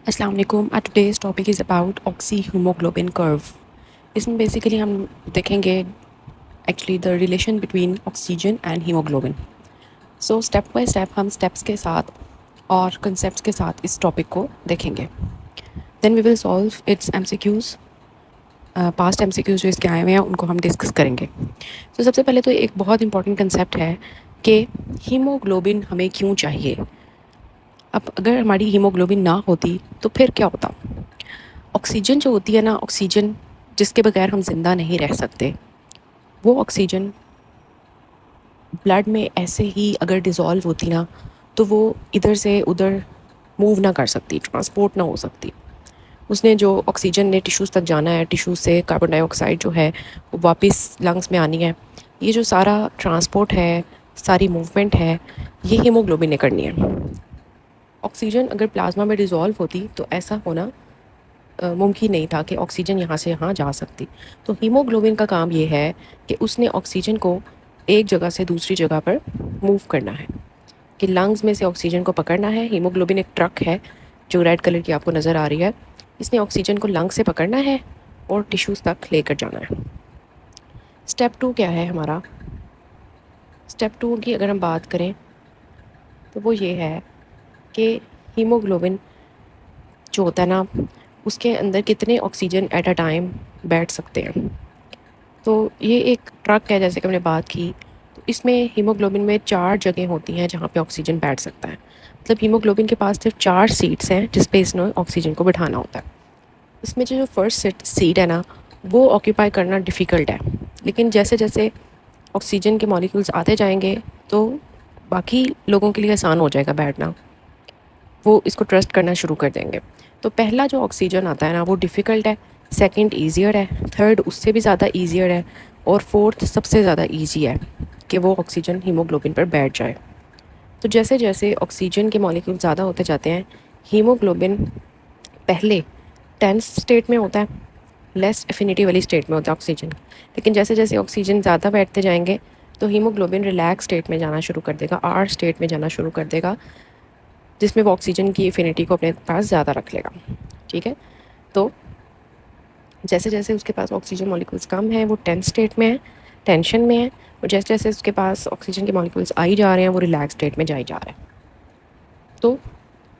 السلام علیکم. Today's topic is about oxy haemoglobin curve. اس میں بیسیکلی ہم دیکھیں گے actually the relation between oxygen and haemoglobin. So step by step ہم اسٹیپس کے ساتھ اور کنسیپٹس کے ساتھ اس ٹاپک کو دیکھیں گے. Then we will solve its M C Qs. Past M C Qs جو اس کے آئے ہوئے ہیں ان کو ہم ڈسکس کریں گے. تو سب سے پہلے تو ایک بہت امپورٹنٹ کنسیپٹ ہے کہ ہیموگلوبن ہمیں کیوں چاہیے. اب اگر ہماری ہیموگلوبن نہ ہوتی تو پھر کیا ہوتا. آکسیجن جو ہوتی ہے نا، آکسیجن جس کے بغیر ہم زندہ نہیں رہ سکتے، وہ آکسیجن بلڈ میں ایسے ہی اگر ڈیزالو ہوتی نا تو وہ ادھر سے ادھر موو نہ کر سکتی، ٹرانسپورٹ نہ ہو سکتی. اس نے جو آکسیجن نے ٹیشوز تک جانا ہے، ٹیشوز سے کاربن ڈائی آکسائڈ جو ہے وہ واپس لنگس میں آنی ہے. یہ جو سارا ٹرانسپورٹ ہے، ساری موومنٹ ہے، یہ ہیموگلوبن نے کرنی ہے. آکسیجن اگر پلازما میں ڈیزالو ہوتی تو ایسا ہونا ممکن نہیں تھا کہ آکسیجن یہاں سے یہاں جا سکتی. تو ہیموگلوبن کا کام یہ ہے کہ اس نے آکسیجن کو ایک جگہ سے دوسری جگہ پر موو کرنا ہے، کہ لنگز میں سے آکسیجن کو پکڑنا ہے. ہیموگلوبن ایک ٹرک ہے جو ریڈ کلر کی آپ کو نظر آ رہی ہے. اس نے آکسیجن کو لنگ سے پکڑنا ہے اور ٹیشوز تک لے کر جانا ہے. اسٹیپ 2 کیا ہے ہمارا؟ اسٹیپ 2 کی اگر ہم بات کریں تو وہ یہ ہے کہ ہیموگلوبن جو ہوتا ہے نا، اس کے اندر کتنے آکسیجن ایٹ اے ٹائم بیٹھ سکتے ہیں. تو یہ ایک ٹرک ہے جیسے کہ ہم نے بات کی. تو اس میں ہیموگلوبن میں 4 جگہیں ہوتی ہیں جہاں پہ آکسیجن بیٹھ سکتا ہے. مطلب ہیموگلوبن کے پاس صرف 4 سیٹس ہیں جس پہ اس نے آکسیجن کو بٹھانا ہوتا ہے. اس میں جو فرسٹ سیٹ ہے نا، وہ آکیوپائی کرنا ڈیفیکلٹ ہے. لیکن جیسے جیسے آکسیجن کے مالیکولز آتے جائیں گے تو باقی لوگوں کے لیے آسان ہو جائے گا بیٹھنا. وہ اس کو ٹرسٹ کرنا شروع کر دیں گے. تو پہلا جو آکسیجن آتا ہے نا وہ ڈیفیکلٹ ہے، سیکنڈ ایزیئر ہے، تھرڈ اس سے بھی زیادہ ایزیئر ہے، اور فورتھ سب سے زیادہ ایزی ہے کہ وہ آکسیجن ہیموگلوبن پر بیٹھ جائے. تو جیسے جیسے آکسیجن کے مالیکول زیادہ ہوتے جاتے ہیں، ہیموگلوبن پہلے ٹینس اسٹیٹ میں ہوتا ہے، لیس افینٹی والی اسٹیٹ میں ہوتا ہے آکسیجن. لیکن جیسے جیسے آکسیجن زیادہ بیٹھتے جائیں گے تو ہیموگلوبن ریلیکس اسٹیٹ میں جانا شروع کر دے گا، آر اسٹیٹ میں جانا شروع کر دے گا، جس میں وہ آکسیجن کی افینٹی کو اپنے پاس زیادہ رکھ لے گا. ٹھیک ہے. تو جیسے جیسے اس کے پاس آکسیجن مالیکولس کم ہیں وہ ٹینس اسٹیٹ میں ہے، ٹینشن میں ہے، اور جیسے جیسے اس کے پاس آکسیجن کے مالیکولس آئی جا رہے ہیں وہ ریلیکس اسٹیٹ میں جائی جا رہے ہیں. تو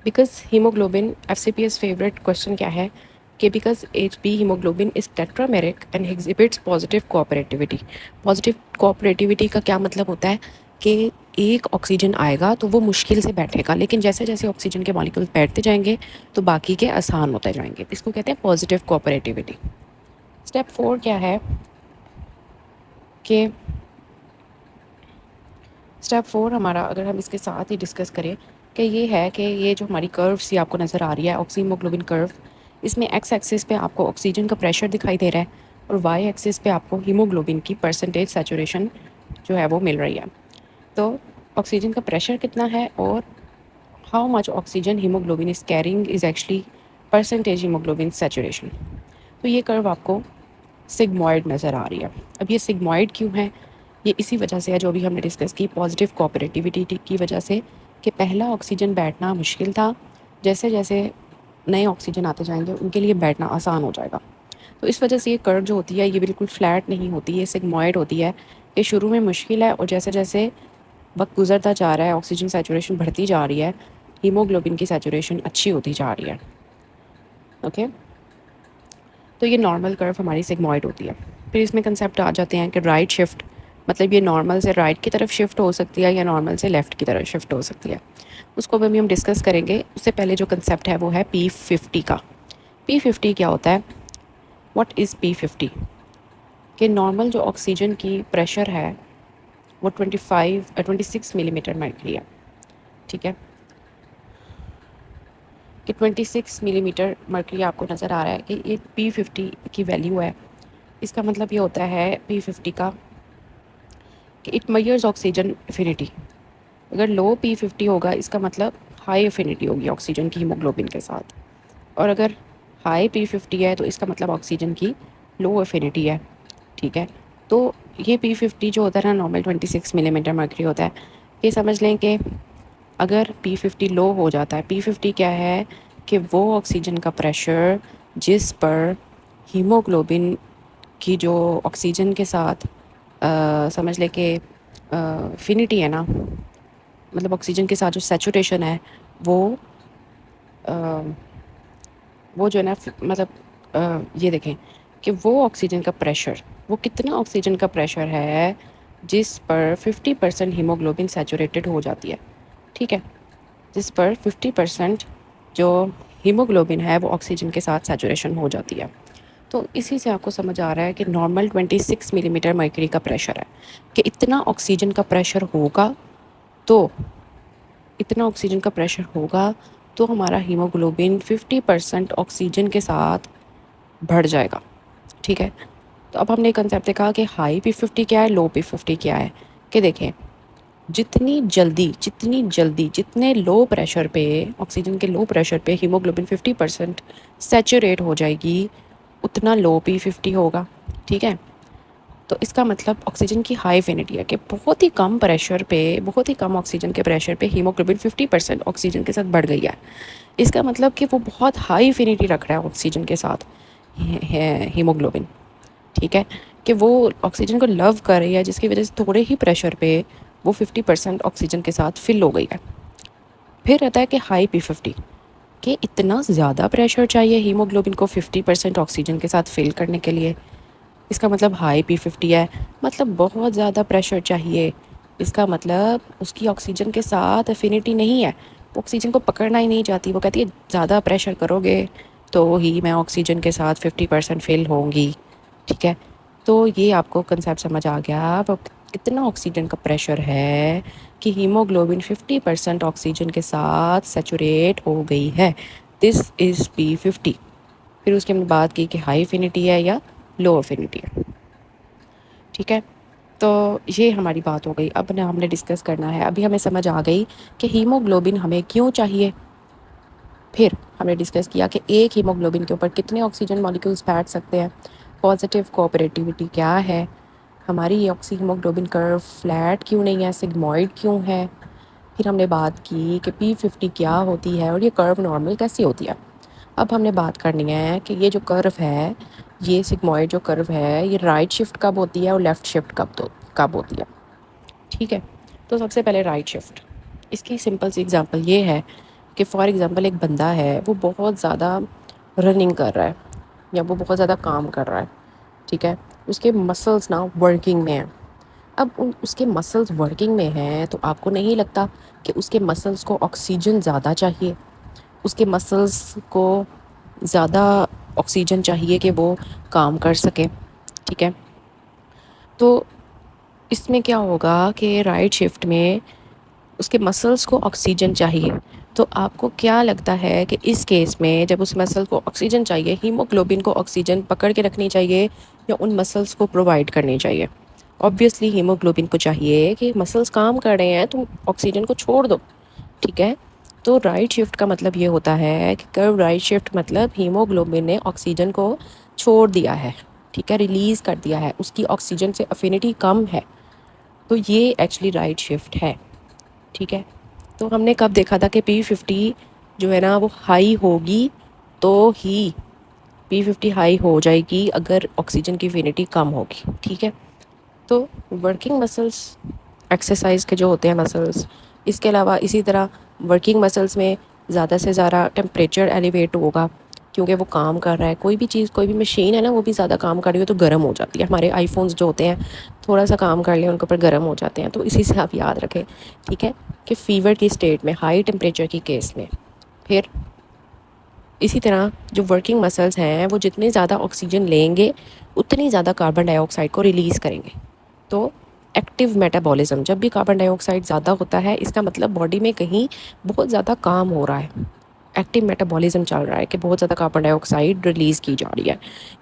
because haemoglobin F C P S favourite question کیا ہے کہ because H B haemoglobin is tetrameric and exhibits positive cooperativity. Positive cooperativity کا کیا مطلب ہوتا ہے کہ ایک آکسیجن آئے گا تو وہ مشکل سے بیٹھے گا، لیکن جیسے جیسے آکسیجن کے مالیکول بیٹھتے جائیں گے تو باقی کے آسان ہوتے جائیں گے. اس کو کہتے ہیں پازیٹیو کوآپریٹیوٹی. اسٹیپ 4 کیا ہے کہ اسٹیپ 4 ہمارا اگر ہم اس کے ساتھ ہی ڈسکس کریں کہ یہ ہے کہ یہ جو ہماری کرو سی آپ کو نظر آ رہی ہے آکسی ہیموگلوبن کرو، اس میں ایکس ایکسس پہ آپ کو آکسیجن کا پریشر دکھائی دے رہا ہے اور وائی ایکسس پہ آپ کو ہیموگلوبن کی پرسنٹیج سیچوریشن جو ہے وہ مل رہی ہے. تو آکسیجن کا پریشر کتنا ہے اور how much oxygen haemoglobin is carrying is actually percentage haemoglobin saturation. تو یہ کرو آپ کو سگموائڈ نظر آ رہی ہے. اب یہ سگموائڈ کیوں ہے؟ یہ اسی وجہ سے ہے جو بھی ہم نے ڈسکس کی، پازیٹیو کوآپریٹیوٹی کی وجہ سے، کہ پہلا آکسیجن بیٹھنا مشکل تھا، جیسے جیسے نئے آکسیجن آتے جائیں گے ان کے لیے بیٹھنا آسان ہو جائے گا. تو اس وجہ سے یہ کرو جو ہوتی ہے یہ بالکل فلیٹ نہیں ہوتی، یہ سگموائڈ ہوتی ہے. یہ شروع میں مشکل ہے اور جیسے جیسے وقت گزرتا جا رہا ہے، آکسیجن سیچوریشن بڑھتی جا رہی ہے، ہیموگلوبن کی سیچوریشن اچھی ہوتی جا رہی ہے. اوکے. تو یہ نارمل کرو ہماری سگموائڈ ہوتی ہے. پھر اس میں کنسیپٹ آ جاتے ہیں کہ رائٹ شفٹ، مطلب یہ نارمل سے رائٹ کی طرف شفٹ ہو سکتی ہے یا نارمل سے لیفٹ کی طرف شفٹ ہو سکتی ہے. اس کو بھی ہم ڈسکس کریں گے. اس سے پہلے جو کنسیپٹ ہے وہ ہے P50 کا. P50 کیا ہوتا ہے؟ What is P50؟ کہ نارمل جو آکسیجن کی پریشر ہے وہ 26 ملی میٹر مرکری ہے. ٹھیک ہے، کہ 26 ملی میٹر مرکری آپ کو نظر آ رہا ہے کہ یہ P50 کی ویلیو ہے. اس کا مطلب یہ ہوتا ہے P50 کا کہ اٹ میئرز آکسیجن افینٹی. اگر لو P50 ہوگا اس کا مطلب ہائی افینٹی ہوگی آکسیجن کی ہیموگلوبن کے ساتھ، اور اگر ہائی P50 ہے تو اس کا مطلب آکسیجن کی لو افینٹی ہے. ٹھیک ہے. تو یہ P50 جو ہوتا ہے نا نارمل 26 ملی میٹر مرکری ہوتا ہے. یہ سمجھ لیں کہ اگر P50 لو ہو جاتا ہے، P50 کیا ہے کہ وہ آکسیجن کا پریشر جس پر ہیموگلوبن کی جو آکسیجن کے ساتھ سمجھ لے کہ فینیٹی ہے نا، مطلب آکسیجن کے ساتھ جو سیچوریشن ہے وہ جو ہے نا مطلب یہ دیکھیں کہ وہ آکسیجن کا پریشر، وہ کتنا آکسیجن کا پریشر ہے جس پر 50% ہیموگلوبن سیچوریٹڈ ہو جاتی ہے، ٹھیک ہے، جس پر 50% جو ہیموگلوبن ہے وہ آکسیجن کے ساتھ سیچوریشن ہو جاتی ہے۔ تو اسی سے آپ کو سمجھ آ رہا ہے کہ نارمل 26 ملی میٹر مرکری کا پریشر ہے، کہ اتنا آکسیجن کا پریشر ہوگا تو اتنا آکسیجن کا پریشر ہوگا تو ہمارا ہیموگلوبن 50% آکسیجن کے ساتھ بڑھ جائے گا، ٹھیک ہے۔ تو اب ہم نے کنسیپٹ دیکھا کہ ہائی P50 کیا ہے، لو P50 کیا ہے، کہ دیکھیں جتنی جلدی جتنے لو پریشر پہ، آکسیجن کے لو پریشر پہ ہیموگلوبن 50% سیچوریٹ ہو جائے گی اتنا لو P50 ہوگا، ٹھیک ہے۔ تو اس کا مطلب آکسیجن کی ہائی فینیٹی ہے کہ بہت ہی کم پریشر پہ، بہت ہی کم آکسیجن کے پریشر پہ ہیموگلوبن 50% آکسیجن کے ساتھ بڑھ گئی ہے۔ اس کا مطلب کہ وہ بہت ہائی فینیٹی رکھ رہا ہے آکسیجن کے ساتھ ہیموگلوبن، ٹھیک ہے، کہ وہ آکسیجن کو لو کر رہی ہے جس کی وجہ سے تھوڑے ہی پریشر پہ وہ 50% آکسیجن کے ساتھ فل ہو گئی ہے۔ پھر رہتا ہے کہ ہائی P50، کہ اتنا زیادہ پریشر چاہیے ہیموگلوبن کو 50% آکسیجن کے ساتھ فل کرنے کے لیے، اس کا مطلب ہائی P50 ہے، مطلب بہت زیادہ پریشر چاہیے، اس کا مطلب اس کی آکسیجن کے ساتھ افینیٹی نہیں ہے، وہ آکسیجن کو پکڑنا ہی نہیں چاہتی، وہ کہتی ہے زیادہ پریشر کرو گے تو ہی میں آکسیجن کے ساتھ 50% فل ہوں گی، ٹھیک ہے۔ تو یہ آپ کو کنسیپٹ سمجھ آ گیا، اتنا آکسیجن کا پریشر ہے کہ ہیموگلوبن 50% آکسیجن کے ساتھ سیچوریٹ ہو گئی ہے، دس از P50۔ پھر اس کے ہم نے بات کی کہ ہائی افینیٹی ہے یا لو افینیٹی ہے، ٹھیک ہے۔ تو یہ ہماری بات ہو گئی، اب ہم نے ڈسکس کرنا ہے، ابھی ہمیں سمجھ آ گئی کہ ہیموگلوبن ہمیں کیوں چاہیے۔ پھر ہم نے ڈسکس کیا کہ ایک ہیموگلوبن کے اوپر کتنے آکسیجن مالیکولز بیٹھ سکتے ہیں، پازیٹیو کوآپریٹیوٹی کیا ہے، ہماری یہ آکسی ہیموگلوبن کرو فلیٹ کیوں نہیں ہے، سگموئڈ کیوں ہے۔ پھر ہم نے بات کی کہ P50 کیا ہوتی ہے اور یہ کرو نارمل کیسی ہوتی ہے۔ اب ہم نے بات کرنی ہے کہ یہ جو کرو ہے، یہ سگموئڈ جو کرو ہے، یہ رائٹ شفٹ کب ہوتی ہے اور لیفٹ شفٹ کب ہوتی ہے، ٹھیک ہے۔ تو سب سے پہلے رائٹ شفٹ، اس کی سمپل سی اگزامپل یہ ہے کہ فار ایگزامپل ایک بندہ ہے، وہ بہت زیادہ رننگ کر رہا ہے یا وہ بہت زیادہ کام کر رہا ہے، ٹھیک ہے، اس کے مسلز نا ورکنگ میں ہیں۔ اب اس کے مسلز ورکنگ میں ہیں تو آپ کو نہیں لگتا کہ اس کے مسلز کو آکسیجن زیادہ چاہیے، اس کے مسلز کو زیادہ آکسیجن چاہیے کہ وہ کام کر سکیں، ٹھیک ہے۔ تو اس میں کیا ہوگا کہ رائٹ شفٹ میں اس کے مسلز کو آکسیجن چاہیے، تو آپ کو کیا لگتا ہے کہ اس کیس میں جب اس مسل کو آکسیجن چاہیے، ہیموگلوبن کو آکسیجن پکڑ کے رکھنی چاہیے یا ان مسلز کو پرووائڈ کرنی چاہیے؟ آبویسلی ہیموگلوبن کو چاہیے کہ مسلز کام کر رہے ہیں، تم آکسیجن کو چھوڑ دو، ٹھیک ہے۔ تو رائٹ شفٹ کا مطلب یہ ہوتا ہے کہ کرو رائٹ شفٹ مطلب ہیموگلوبن نے آکسیجن کو چھوڑ دیا ہے، ٹھیک ہے، ریلیز کر دیا ہے، اس کی آکسیجن سے افینیٹی کم ہے، تو یہ ایکچولی رائٹ شفٹ ہے، ٹھیک ہے۔ تو ہم نے کب دیکھا تھا کہ P50 جو ہے نا وہ ہائی ہوگی تو ہی P50 ہائی ہو جائے گی اگر آکسیجن کی افینیٹی کم ہوگی، ٹھیک ہے۔ تو ورکنگ مسلس، ایکسرسائز کے جو ہوتے ہیں مسلس، اس کے علاوہ اسی طرح ورکنگ مسلس میں زیادہ سے زیادہ ٹیمپریچر ایلیویٹ ہوگا کیونکہ وہ کام کر رہا ہے، کوئی بھی چیز، کوئی بھی مشین ہے نا، وہ بھی زیادہ کام کر رہی ہو تو گرم ہو جاتی ہے۔ ہمارے آئی فونز جو ہوتے ہیں تھوڑا سا کام کر لیں ان کے اوپر گرم ہو جاتے ہیں، تو اسی سے آپ یاد رکھیں، ٹھیک ہے، کہ فیور کی اسٹیٹ میں، ہائی ٹیمپریچر کی کیس میں۔ پھر اسی طرح جو ورکنگ مسلز ہیں وہ جتنے زیادہ آکسیجن لیں گے اتنی زیادہ کاربن ڈائی آکسائڈ کو ریلیز کریں گے۔ تو ایکٹیو میٹابولزم، جب بھی کاربن ڈائی آکسائڈ زیادہ ہوتا ہے اس کا مطلب باڈی میں کہیں بہت زیادہ کام ہو رہا ہے، ایکٹیو میٹابولزم چل رہا ہے کہ بہت زیادہ کاربن ڈائی آکسائڈ ریلیز کی جا رہی ہے۔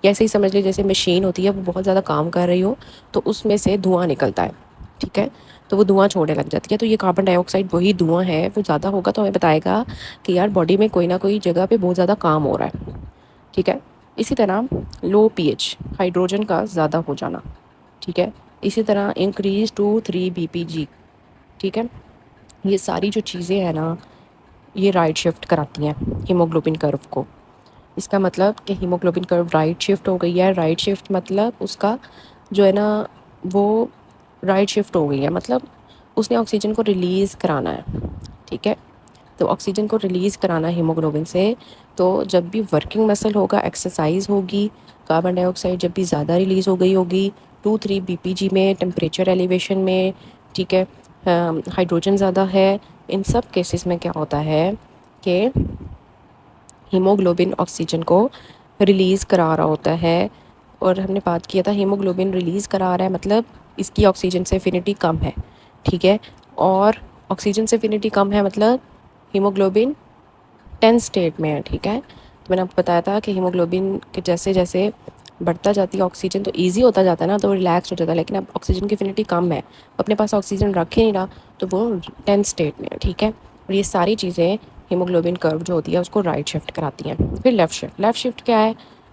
یا ایسے ہی سمجھ لیں جیسے مشین ہوتی ہے، وہ بہت زیادہ کام کر رہی ہو تو اس میں سے دھواں نکلتا ہے، ٹھیک ہے، تو وہ دھواں چھوڑنے لگ جاتی ہے، تو یہ کاربن ڈائی آکسائڈ وہی دھواں ہے، وہ زیادہ ہوگا تو ہمیں بتائے گا کہ یار باڈی میں کوئی نہ کوئی جگہ پہ بہت زیادہ کام ہو رہا ہے، ٹھیک ہے۔ اسی طرح لو پی ایچ، ہائیڈروجن کا زیادہ ہو جانا، ٹھیک ہے۔ اسی طرح انکریز ٹو 3 BPG، ٹھیک ہے۔ یہ ساری جو چیزیں ہیں نا یہ رائٹ شفٹ کراتی ہیں ہیموگلوبن کرو کو. اس کا مطلب کہ ہیموگلوبن کرو رائٹ شفٹ ہو گئی ہے. رائٹ شفٹ مطلب اس کا جو ہے نا وہ رائٹ شفٹ ہو گئی ہے، مطلب اس نے آکسیجن کو ریلیز کرانا ہے. ٹھیک ہے، تو آکسیجن کو ریلیز کرانا ہے ہیموگلوبن سے. تو جب بھی ورکنگ مسل ہوگا، ایکسرسائز ہوگی، کاربن ڈائی آکسائڈ جب بھی زیادہ ریلیز ہو گئی ہوگی 2-3 BPG میں، ٹمپریچر ایلیویشن میں، ٹھیک ہے، ہائیڈروجن زیادہ ہے، ان سب کیسز میں کیا ہوتا ہے کہ ہیموگلوبن آکسیجن کو ریلیز کرا رہا ہوتا ہے. اور ہم نے بات کیا تھا ہیموگلوبن ریلیز کرا رہا ہے مطلب اس کی آکسیجن سے افینٹی کم ہے. ٹھیک ہے، اور آکسیجن سے افینٹی کم ہے مطلب ہیموگلوبن 10 اسٹیٹ میں ہے. ٹھیک ہے، تو میں نے آپ کو بتایا تھا کہ ہیموگلوبن کے جیسے جیسے بڑھتا جاتی ہے آکسیجن تو ایزی ہوتا جاتا ہے نا، تو ریلیکس ہو جاتا ہے. لیکن اب آکسیجن کی افینٹی کم ہے، اپنے پاس آکسیجن رکھ ہی نہیں رہا، تو وہ 10 اسٹیٹ میں ہے. ٹھیک ہے، اور یہ ساری چیزیں ہیموگلوبن کرو جو ہوتی ہے اس کو رائٹ شفٹ کراتی ہیں. پھر لیفٹ شفٹ. لیفٹ شفٹ کیا ہے؟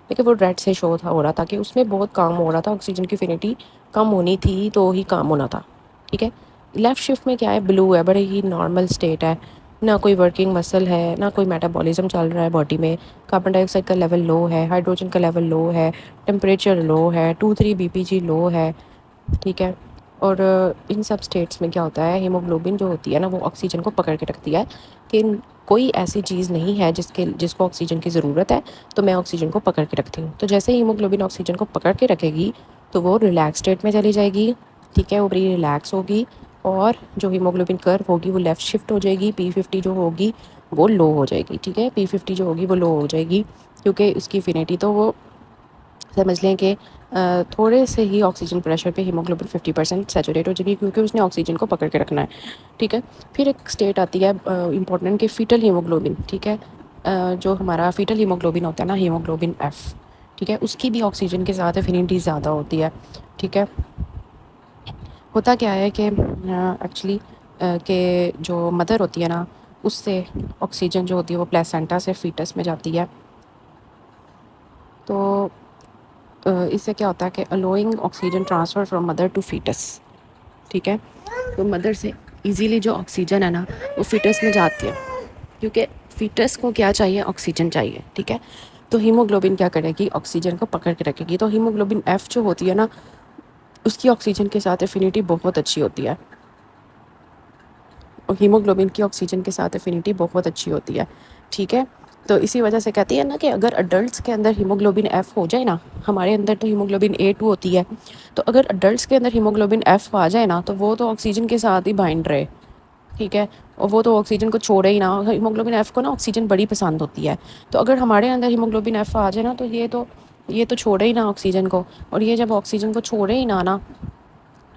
دیکھیں وہ ریڈ سے شو ہو رہا تھا کہ اس میں بہت کام ہو رہا تھا، آکسیجن کی افینٹی کم ہونی تھی تو ہی کام ہونا تھا. ٹھیک ہے، لیفٹ شفٹ میں کیا ہے؟ بلو ہے، بڑے ہی نارمل اسٹیٹ ہے، نہ کوئی ورکنگ مسل ہے، نہ کوئی میٹابولزم چل رہا ہے باڈی میں، کاربن ڈائی آکسائڈ کا لیول لو ہے، ہائیڈروجن کا لیول لو ہے، ٹمپریچر لو ہے، 2-3 BPG لو ہے. ٹھیک ہے، اور ان سب اسٹیٹس میں کیا ہوتا ہے ہیموگلوبن جو ہوتی ہے نا وہ آکسیجن کو پکڑ کے رکھتی ہے کہ کوئی ایسی چیز نہیں ہے جس کو آکسیجن کی ضرورت ہے تو میں آکسیجن کو پکڑ کے رکھتی ہوں. تو جیسے ہیموگلوبن آکسیجن کو پکڑ کے رکھے گی تو وہ ریلیکس اسٹیٹ میں چلی جائے گی. ٹھیک ہے، وہ بڑی ریلیکس ہوگی، اور جو ہیموگلوبن کرو ہوگی وہ لیفٹ شفٹ ہو جائے گی. P50 جو ہوگی وہ لو ہو جائے گی. ٹھیک ہے، P50 جو ہوگی وہ لو ہو جائے گی کیونکہ اس کی افینٹی تو وہ سمجھ لیں کہ تھوڑے سے ہی آکسیجن پریشر پہ ہیموگلوبن 50% سیچوریٹ ہو جائے گی کیونکہ اس نے آکسیجن کو پکڑ کے رکھنا ہے. ٹھیک ہے، پھر ایک اسٹیٹ آتی ہے امپورٹنٹ کہ فیٹل ہیموگلوبن. ٹھیک ہے، جو ہمارا فیٹل ہیموگلوبن ہوتا ہے نا ہیموگلوبن ایف، ٹھیک ہے، اس کی بھی آکسیجن کے ساتھ افینٹی زیادہ ہوتی ہے. ٹھیک ہے، ہوتا کیا ہے کہ ایکچولی کہ جو مدر ہوتی ہے نا اس سے آکسیجن جو ہوتی ہے وہ پلیسینٹا سے فیٹس میں جاتی ہے. تو اس سے کیا ہوتا ہے کہ allowing oxygen transfer from mother to foetus. ٹھیک ہے، تو مدر سے ایزیلی جو آکسیجن ہے نا وہ فیٹس میں جاتی ہے کیونکہ فیٹس کو کیا چاہیے؟ آکسیجن چاہیے. ٹھیک ہے، تو ہیموگلوبن کیا کرے گی؟ آکسیجن کو پکڑ کے رکھے گی. تو ہیموگلوبن ایف جو ہوتی ہے نا اس کی آکسیجن کے ساتھ افینٹی بہت اچھی ہوتی ہے، اور ہیموگلوبن کی آکسیجن کے ساتھ افینٹی بہت اچھی ہوتی ہے. ٹھیک ہے، تو اسی وجہ سے کہتی ہے نا کہ اگر اڈلٹس کے اندر ہیموگلوبن ایف ہو جائے نا، ہمارے اندر تو ہیموگلوبن A2 ہوتی ہے، تو اگر اڈلٹس کے اندر ہیموگلوبن ایف آ جائے نا تو وہ تو آکسیجن کے ساتھ ہی بائنڈ رہے. ٹھیک ہے، اور وہ تو آکسیجن کو چھوڑے ہی نا. ہیموگلوبن ایف کو نا آکسیجن بڑی پسند ہوتی ہے، تو اگر ہمارے اندر ہیموگلوبن ایف آ جائے نا تو یہ تو چھوڑے ہی نا آکسیجن کو. اور یہ جب آکسیجن کو چھوڑے ہی نا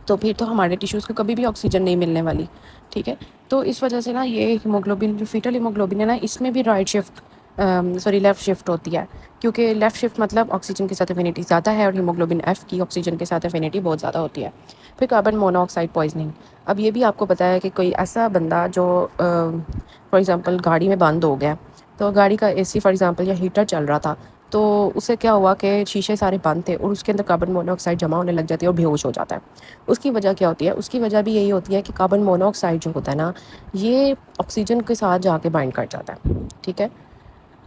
تو پھر تو ہمارے ٹیشوز کو کبھی بھی آکسیجن نہیں ملنے والی. ٹھیک ہے، تو اس وجہ سے نا یہ ہیموگلوبن جو فیٹل ہیموگلوبن ہے نا اس میں بھی رائٹ شفٹ لیفٹ شفٹ ہوتی ہے کیونکہ لیفٹ شفٹ مطلب آکسیجن کے ساتھ افینٹی زیادہ ہے اور ہیموگلوبن ایف کی آکسیجن کے ساتھ افینٹی بہت زیادہ ہوتی ہے. پھر کاربن مونوآکسائڈ پوائزننگ. اب یہ بھی آپ کو پتہ ہے کہ کوئی ایسا بندہ جو فار ایگزامپل گاڑی میں بند ہو گیا، تو گاڑی کا AC فار ایگزامپل یا ہیٹر چل رہا تھا، تو اسے کیا ہوا کہ شیشے سارے بند تھے اور اس کے اندر کاربن مونوآکسائڈ جمع ہونے لگ جاتی ہے اور بیہوش ہو جاتا ہے. اس کی وجہ کیا ہوتی ہے؟ اس کی وجہ بھی یہی ہوتی ہے کہ کاربن مونوآکسائڈ جو ہوتا ہے نا یہ آکسیجن کے ساتھ جا کے بائنڈ کر جاتا ہے. ٹھیک ہے،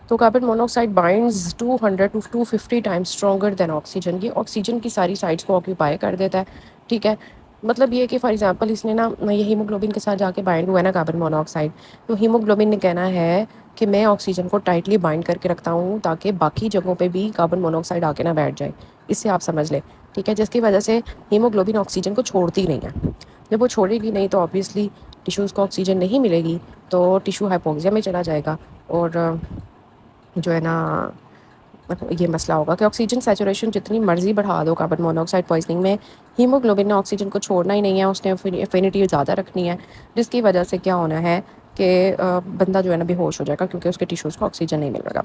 تو carbon monoxide binds 200 to 250 times stronger than oxygen. یہ آکسیجن کی ساری سائڈس کو آکیوپائی کر دیتا ہے. ٹھیک ہے، مطلب یہ کہ فار ایگزامپل اس نے نا یہ ہیموگلوبن کے ساتھ جا کے بائنڈ ہوا ہے نا کاربن مونوآکسائڈ، تو ہیموگلوبن نے کہنا ہے کہ میں آکسیجن کو ٹائٹلی بائنڈ کر کے رکھتا ہوں تاکہ باقی جگہوں پہ بھی کاربن مونوآکسائڈ آ کے نہ بیٹھ جائے. اس سے آپ سمجھ لیں. ٹھیک ہے، جس کی وجہ سے ہیموگلوبن آکسیجن کو چھوڑتی نہیں ہے. جب وہ چھوڑے گی نہیں تو آبویسلی ٹیشوز کو آکسیجن نہیں ملے گی تو ٹیشو ہائپوکسیا میں چلا جائے گا، اور جو ہے نا یہ مسئلہ ہوگا کہ آکسیجن سیچوریشن جتنی مرضی بڑھا دو کاربن مونوآکسائڈ پوائزننگ میں، ہیموگلوبن نے آکسیجن کو چھوڑنا ہی نہیں ہے، اس نے افینٹی زیادہ رکھنی ہے، جس کی وجہ سے کیا ہونا ہے کہ بندہ جو ہے نا بے ہوش ہو جائے گا کیونکہ اس کے ٹیشوز کو آکسیجن نہیں ملے گا.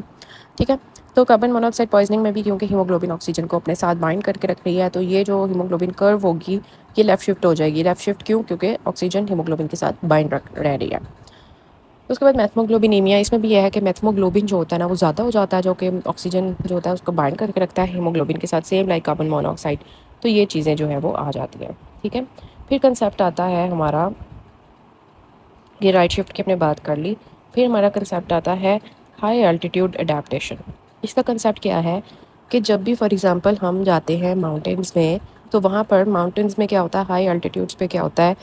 ٹھیک ہے، تو کاربن مونوآکسائڈ پوائزننگ میں بھی کیونکہ ہیموگلوبن آکسیجن کو اپنے ساتھ بائنڈ کر کے رکھ رہی ہے تو یہ جو ہیموگلوبن کرو ہوگی یہ لیفٹ شفٹ ہو جائے گی. لیفٹ شفٹ کیوں؟ کیونکہ آکسیجن ہیموگلوبن کے ساتھ بائنڈ رہ رہی ہے. اس کے بعد میتھموگلوبینیمیا. اس میں بھی یہ ہے کہ میتھموگلوبن جو ہوتا ہے نا وہ زیادہ ہو جاتا ہے جو کہ آکسیجن جو ہوتا ہے اس کو بائنڈ کر کے رکھتا ہے ہیموگلوبن کے ساتھ، سیم لائک کاربن مونوآکسائڈ. تو یہ چیزیں جو ہے وہ آ جاتی ہیں. ٹھیک ہے، پھر کنسیپٹ آتا ہے ہمارا، یہ رائٹ شفٹ کی ہم نے بات کر لی. پھر ہمارا کنسیپٹ آتا ہے ہائی الٹیٹیوڈ اڈیپٹیشن. اس کا کنسیپٹ کیا ہے کہ جب بھی فار ایگزامپل ہم جاتے ہیں ماؤنٹینس میں تو وہاں پر ماؤنٹینس میں کیا ہوتا ہے، ہائی الٹیٹیوڈس پہ کیا ہوتا ہے،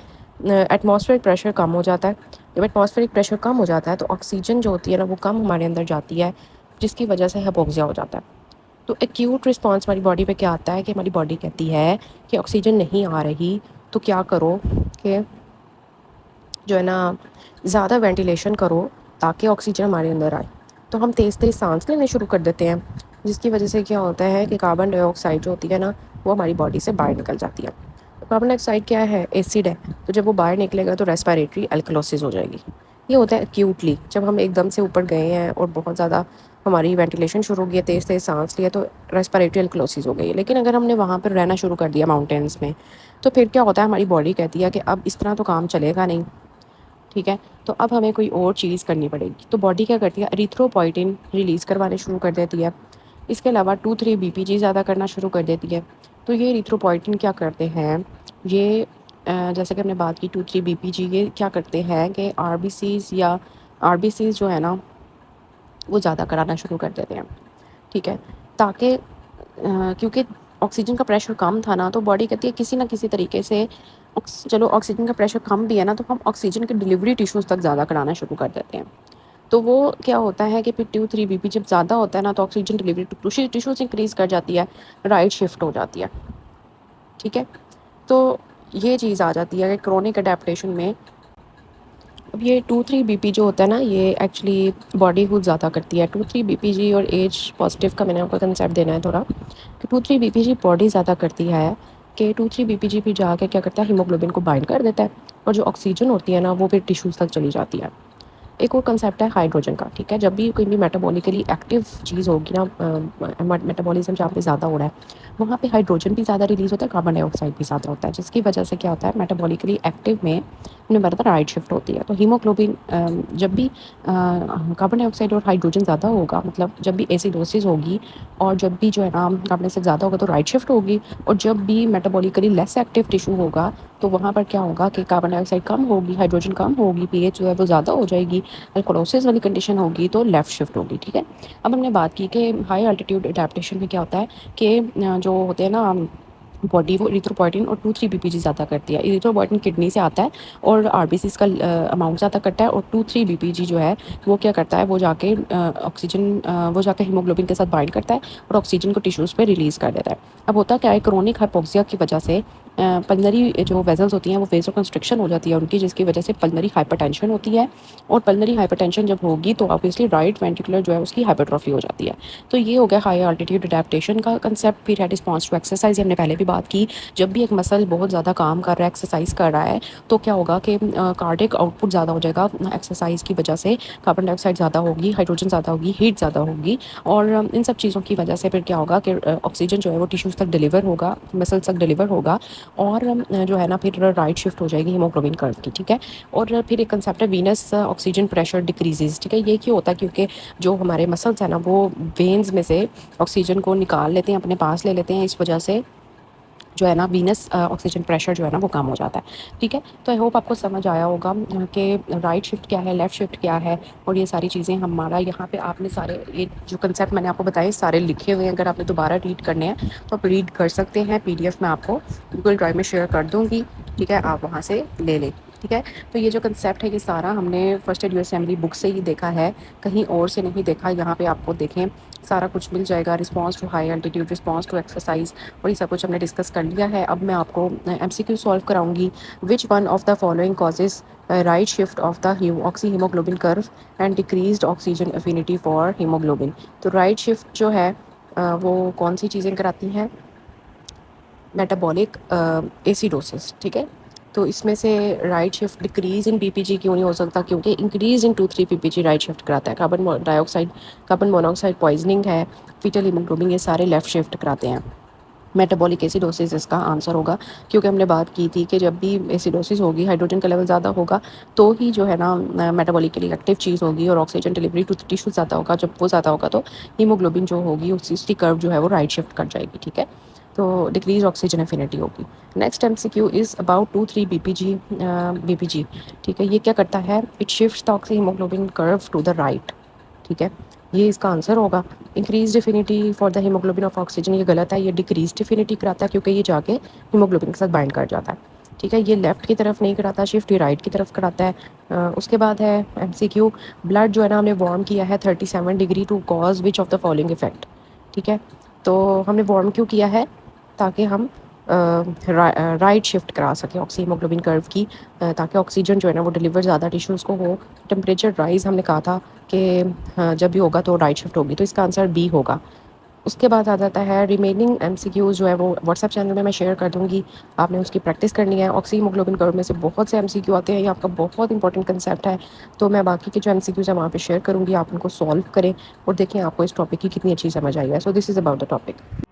ایٹماسفیئرک پریشر کم ہو جاتا ہے. جب ایٹماسفیئرک پریشر کم ہو جاتا ہے تو آکسیجن جو ہوتی ہے نا وہ کم ہمارے اندر جاتی ہے، جس کی وجہ سے ہپوکسیا ہو جاتا ہے. تو ایکیوٹ رسپانس ہماری باڈی پہ کیا آتا ہے کہ ہماری باڈی کہتی ہے کہ آکسیجن نہیں آ رہی، تو کیا کرو کہ جو ہے نا زیادہ وینٹیلیشن کرو تاکہ آکسیجن ہمارے اندر آئے. تو ہم تیز تیز سانس لینے شروع کر دیتے ہیں، جس کی وجہ سے کیا ہوتا ہے کہ کاربن ڈائی آکسائڈ جو ہوتی ہے نا وہ ہماری باڈی سے باہر نکل جاتی ہے. کاربن ڈائی آکسائڈ کیا ہے، ایسڈ ہے، تو جب وہ باہر نکلے گا تو ریسپیریٹری الکلوسس ہو جائے گی. یہ ہوتا ہے ایکیوٹلی، جب ہم ایک دم سے اوپر گئے ہیں اور بہت زیادہ ہماری وینٹیلیشن شروع ہو گئی ہے، تیز تیز سانس لیا تو ریسپیریٹری الکلوسس ہو گئی ہے. لیکن اگر ہم نے وہاں پر رہنا شروع کر دیا ماؤنٹینس میں تو پھر کیا ہوتا ہے، ہماری باڈی کہتی ہے کہ اب اس طرح تو کام چلے گا نہیں، ٹھیک ہے، تو اب ہمیں کوئی اور چیز کرنی پڑے گی. تو باڈی کیا کرتی ہے، اریتھروپوئٹن ریلیز کروانے شروع کر دیتی ہے. اس کے علاوہ 2-3 BPG زیادہ کرنا شروع کر دیتی ہے. تو یہ اریتھروپوئٹن کیا کرتے ہیں، یہ جیسے کہ ہم نے بات کی 2-3 BPG، یہ کیا کرتے ہیں کہ آر بی سیز جو ہے نا وہ زیادہ کرانا شروع کر دیتے ہیں، ٹھیک ہے، تاکہ کیونکہ آکسیجن کا پریشر کم تھا نا تو باڈی کہتی ہے کسی نہ کسی طریقے سے چلو آکسیجن کا پریشر کم بھی ہے نا تو ہم آکسیجن کی ڈلیوری ٹیشوز تک زیادہ کرانا شروع کر دیتے ہیں. تو وہ کیا ہوتا ہے کہ پھر 2-3 BP جب زیادہ ہوتا ہے نا تو آکسیجن ڈلیوری ٹیشوز انکریز کر جاتی ہے، رائٹ شفٹ ہو جاتی ہے، ٹھیک ہے. تو یہ چیز آ جاتی ہے کہ کرونک اڈیپٹیشن میں. اب یہ 2-3 BP جو ہوتا ہے نا یہ ایکچولی باڈی کو زیادہ کرتی ہے. 2-3 BPG اور ایج پازیٹیو کا میں نے آپ کو کنسیپٹ دینا ہے تھوڑا کہ 2-3 BPG باڈی زیادہ کرتی ہے کہ 2-3 BPG بھی جا کے کیا کرتا ہے، ہیموگلوبن کو بائنڈ کر دیتا ہے اور جو آکسیجن ہوتی ہے نا وہ پھر ٹیشوز تک چلی جاتی ہے. ایک اور کنسیپٹ ہے ہائیڈروجن کا، ٹھیک ہے. جب بھی کوئی بھی میٹابولیکلی ایکٹیو چیز ہوگی نا، میٹابولزم جہاں پہ زیادہ ہو رہا ہے وہاں پہ ہائیڈروجن بھی زیادہ ریلیز ہوتا ہے، کاربن ڈائی آکسائڈ بھی زیادہ ہوتا ہے، جس کی وجہ سے کیا ہوتا ہے میٹابولیکلی ایکٹیو میں رائٹ شفٹ ہوتی ہے. تو ہیموگلوبن جب بھی کاربن ڈائی آکسائڈ اور ہائیڈروجن زیادہ ہوگا، مطلب جب بھی ایسیڈوسس ہوگی اور جب بھی جو ہے نا کاربن ڈائی آکسائڈ زیادہ ہوگا تو رائٹ شفٹ ہوگی، اور جب بھی میٹابولیکلی لیس ایکٹیو ٹیشو ہوگا تو وہاں پر کیا ہوگا کہ کاربن ڈائی آکسائڈ کم ہوگی، ہائیڈروجن کم ہوگی، پی ایچ جو ہے وہ زیادہ ہو جائے گی، الکلوسس والی کنڈیشن ہوگی تو لیفٹ شفٹ ہوگی، ٹھیک ہے. اب ہم نے بات کی کہ ہائی الٹیٹیوڈ اڈیپٹیشن میں کیا ہوتا ہے کہ جو ہوتے ہیں نا باڈی وہ اریتھروپوئٹن اور 2-3 BPG زیادہ کرتی ہے. اریتھروپوئٹن کڈنی سے آتا ہے اور آر بی سیز کا اماؤنٹ زیادہ کرتا ہے، اور 2-3 BPG جو ہے وہ کیا کرتا ہے، وہ جا کے آکسیجن وہ جا کے ہیموگلوبن کے ساتھ بائنڈ کرتا ہے اور آکسیجن کو ٹیشوز پہ ریلیز کر دیتا ہے. اب ہوتا کیا ہے، کرونک ہائپوکسیا کی وجہ سے پلنری جو ویزلز ہوتی ہیں وہ ویزو کنسٹرکشن ہو جاتی ہے ان کی، جس کی وجہ سے پلنری ہائپر ٹینشن ہوتی ہے، اور پلنری ہائپر ٹینشن جب ہوگی تو آبویسلی رائٹ وینٹریکولر جو ہے اس کی ہائپرٹروفی ہو جاتی ہے. تو یہ ہو گیا ہائی الٹیٹیوڈ اڈیپٹیشن کا کنسیپٹ. پھر ہے رسپانس ٹو ایکسرسائز، ہم نے پہلے بھی بات کی، جب بھی ایک مسل بہت زیادہ کام کر رہا ہے، ایکسرسائز کر رہا ہے تو کیا ہوگا کہ کارڈک آؤٹ پٹ زیادہ ہو جائے گا ایکسرسائز کی وجہ سے، کاربن ڈائی آکسائڈ زیادہ ہوگی، ہائیڈروجن زیادہ ہوگی، ہیٹ زیادہ ہوگی، اور ان سب چیزوں کی وجہ سے پھر کیا ہوگا کہ آکسیجن جو ہے وہ ٹیشوز تک ڈلیور ہوگا، مسلس تک ڈلیور ہوگا، اور جو ہے نا پھر رائٹ شفٹ ہو جائے گی ہیموگلوبن کرو کی، ٹھیک ہے. اور پھر ایک کنسیپٹ ہے وینس آکسیجن پریشر ڈکریزز، ٹھیک ہے. یہ کیوں ہوتا ہے، کیونکہ جو ہمارے مسلس ہیں نا وہ وینز میں سے آکسیجن کو نکال لیتے ہیں، اپنے پاس لے لیتے ہیں، اس وجہ سے جو ہے نا وینس آکسیجن پریشر جو ہے نا وہ کم ہو جاتا ہے، ٹھیک ہے. تو آئی ہوپ آپ کو سمجھ آیا ہوگا کہ رائٹ شفٹ کیا ہے، لیفٹ شفٹ کیا ہے، اور یہ ساری چیزیں ہمارا یہاں پہ آپ نے سارے یہ جو کنسیپٹ میں نے آپ کو بتائے سارے لکھے ہوئے ہیں. اگر آپ نے دوبارہ ریڈ کرنے ہیں تو آپ ریڈ کر سکتے ہیں. PDF میں آپ کو گوگل ڈرائیو میں شیئر کر دوں گی، ٹھیک ہے، آپ وہاں سے لے لیں، ٹھیک ہے. تو یہ جو کنسیپٹ ہے یہ سارا ہم نے فرسٹ ایڈ یور اسمبلی بک سے ہی دیکھا ہے، کہیں اور سے نہیں دیکھا. یہاں پہ آپ کو دیکھیں سارا کچھ مل جائے گا، response to high altitude, response to exercise, اور یہ سب کچھ ہم نے ڈسکس کر لیا ہے. اب میں آپ کو MCQ سالو کراؤں گی. Which one of the following causes right shift of the oxy haemoglobin curve and decreased oxygen affinity for haemoglobin. تو رائٹ شفٹ جو ہے وہ کون سی چیزیں کراتی ہیں، میٹابولک ایسیڈوسس، ٹھیک ہے. تو اس میں سے رائٹ شفٹ ڈکریز ان BPG کیوں نہیں ہو سکتا، کیونکہ increase in 2-3 BPG right shift کراتا ہے. کاربن ڈائی آکسائڈ، کاربن مونوکسائڈ پوائزننگ ہے، فیٹل ہیموگلوبن، یہ سارے لیفٹ شفٹ کراتے ہیں. میٹابولک ایسیڈوسس اس کا آنسر ہوگا، کیونکہ ہم نے بات کی تھی کہ جب بھی ایسیڈوسس ہوگی ہائیڈروجن کا لیول زیادہ ہوگا تو ہی جو ہے نا میٹابولیکلی ایکٹیو چیز ہوگی اور آکسیجن ڈلیوری ٹو ٹیشو زیادہ ہوگا. جب وہ زیادہ ہوگا تو ہیموگلوبن جو ہوگی اس کی کرو جو ہے وہ رائٹ شفٹ کر جائے گی، ٹھیک ہے. تو ڈیکریز آکسیجن افینٹی ہوگی. Next M C Q is about 2-3 B P G. ٹھیک ہے، یہ کیا کرتا ہے؟ It shifts the oxy haemoglobin curve to the right. ٹھیک ہے، یہ اس کا آنسر ہوگا. Increase the affinity for the haemoglobin of oxygen, یہ غلط ہے، یہ ڈیکریز ڈیفینیٹی کراتا ہے کیونکہ یہ جا کے ہیموگلوبن کے ساتھ بائنڈ کر جاتا ہے. ٹھیک ہے، یہ لیفٹ کی طرف نہیں کراتا، شفٹ یہ رائٹ کی طرف کراتا ہے. اس کے بعد ہے ایم سی کیو. بلڈ جو ہے نا ہم نے وارم کیا ہے 37 degree to cause which of the following effect. ٹھیک ہے، تو ہم نے وارم کیوں کیا ہے؟ تاکہ ہم رائٹ شفٹ کرا سکیں آکسی ہیموگلوبن کرو کی، تاکہ آکسیجن جو ہے نا وہ ڈلیور زیادہ ٹیشوز کو ہو. ٹمپریچر رائز ہم نے کہا تھا کہ جب بھی ہوگا تو رائٹ شفٹ ہوگی، تو اس کا آنسر بی ہوگا. اس کے بعد آ جاتا ہے ریمیننگ ایم سی کیوز جو ہے وہ واٹس ایپ چینل میں شیئر کر دوں گی. آپ نے اس کی پریکٹس کرنی ہے. آکسی ہیموگلوبن کرو میں سے بہت سے ایم سی کیو آتے ہیں، یہ آپ کا بہت انپورٹنٹ کنسیپٹ ہے. تو میں باقی کے جو ایم سی کیوز ہیں وہاں پہ شیئر کروں گی، آپ ان کو سالو کریں اور دیکھیں آپ کو اس ٹاپک کی کتنی اچھی سمجھ آئی ہے. سو دس از اباؤٹ دا ٹاپک.